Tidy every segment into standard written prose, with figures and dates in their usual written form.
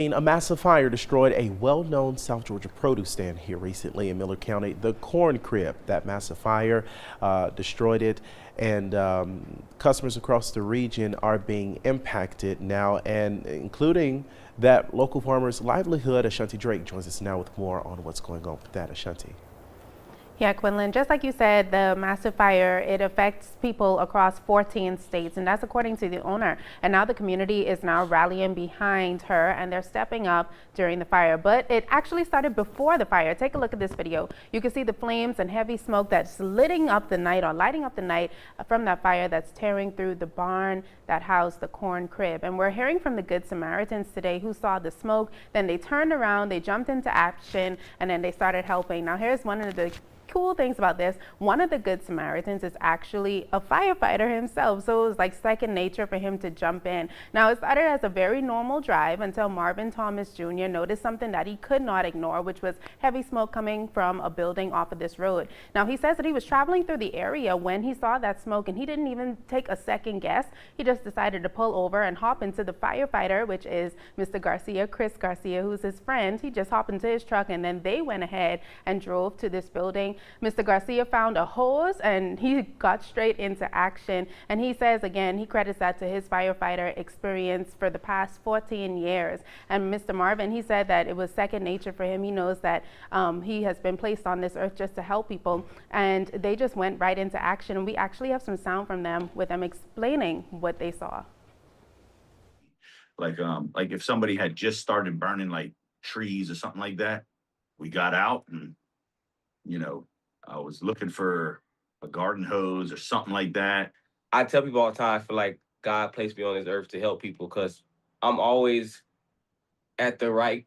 A massive fire destroyed a well-known South Georgia produce stand here recently in Miller County, the Corn Crib. That massive fire destroyed it, and customers across the region are being impacted now, and including that local farmer's livelihood. Ashanti Drake joins us now with more on what's going on with that. Ashanti. Yeah, Quinlan, just like you said, the massive fire, it affects people across 14 states, and that's according to the owner. And now the community is now rallying behind her, and they're stepping up during the fire. But it actually started before the fire. Take a look at this video. You can see the flames and heavy smoke that's lighting up the night from that fire that's tearing through the barn that housed the corn crib. And we're hearing from the Good Samaritans today who saw the smoke. Then they turned around, they jumped into action, and then they started helping. Now here's one of the cool things about this. One of the Good Samaritans is actually a firefighter himself, so it was like second nature for him to jump in. Now it started as a very normal drive until Marvin Thomas Jr. noticed something that he could not ignore, which was heavy smoke coming from a building off of this road. Now he says that he was traveling through the area when he saw that smoke, and he didn't even take a second guess. He just decided to pull over and hop into the firefighter, which is Mr. Garcia, Chris Garcia, who's his friend. He just hopped into his truck, and then they went ahead and drove to this building. Mr. Garcia found a hose and he got straight into action. And he says, again, he credits that to his firefighter experience for the past 14 years. And Mr. Marvin, he said that it was second nature for him. He knows that he has been placed on this earth just to help people. And they just went right into action. And we actually have some sound from them with them explaining what they saw. Like if somebody had just started burning like trees or something like that, we got out and, you know, I was looking for a garden hose or something like that. I tell people all the time, I feel like God placed me on this earth to help people because I'm always at the right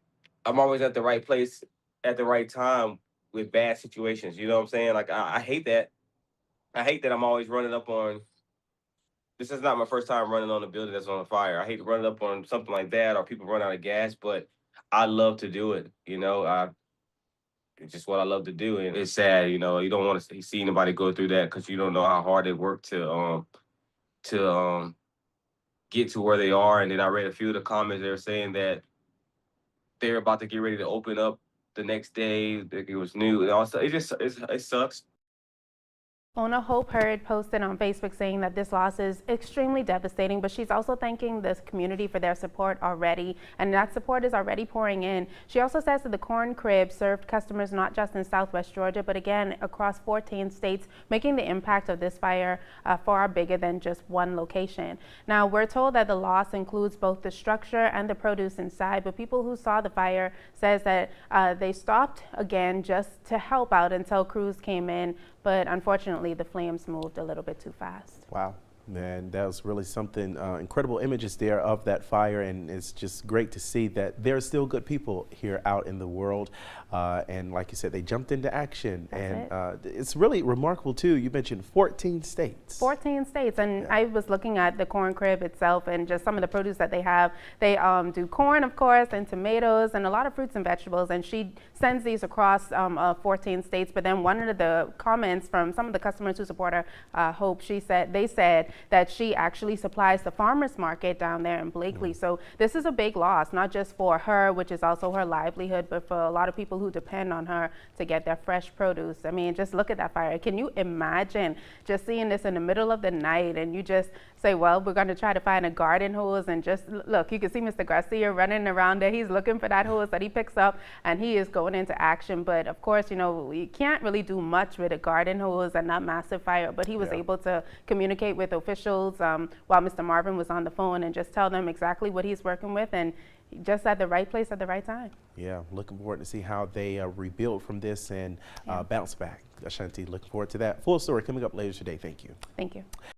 place at the right time with bad situations. You know what I'm saying? Like I hate that. I hate that I'm always running up on. This is not my first time running on a building that's on fire. I hate running up on something like that or people run out of gas, but I love to do it. You know, it's just what I love to do, and it's sad, you know. You don't want to see anybody go through that because you don't know how hard they work to get to where they are. And then I read a few of the comments. They were saying that they're about to get ready to open up the next day. Like it was new, and also it sucks. Owner Hope Hurd posted on Facebook saying that this loss is extremely devastating, but she's also thanking this community for their support already, and that support is already pouring in. She also says that the Corn Crib served customers not just in Southwest Georgia, but again across 14 states, making the impact of this fire far bigger than just one location. Now, we're told that the loss includes both the structure and the produce inside, but people who saw the fire says that they stopped again just to help out until crews came in, but unfortunately the flames moved a little bit too fast. Wow. And that was really something, incredible images there of that fire, and it's just great to see that there are still good people here out in the world. And like you said, they jumped into action. It's really remarkable too. You mentioned 14 states. 14 states, and yeah. I was looking at the corn crib itself and just some of the produce that they have. They do corn, of course, and tomatoes and a lot of fruits and vegetables, and she sends these across 14 states. But then one of the comments from some of the customers who support her, Hope, they said that she actually supplies the farmers market down there in Blakely. So this is a big loss, not just for her, which is also her livelihood, but for a lot of people who depend on her to get their fresh produce. I mean, just look at that fire. Can you imagine just seeing this in the middle of the night and you just say, well, we're going to try to find a garden hose, and just look, you can see Mr. Garcia running around there. He's looking for that hose that he picks up and he is going into action. But of course, you know, you can't really do much with a garden hose and that massive fire, but he was able to communicate with officials while Mr. Marvin was on the phone and just tell them exactly what he's working with, and just at the right place at the right time. Yeah, looking forward to see how they rebuild from this and bounce back. Ashanti, looking forward to that. Full story coming up later today. Thank you. Thank you.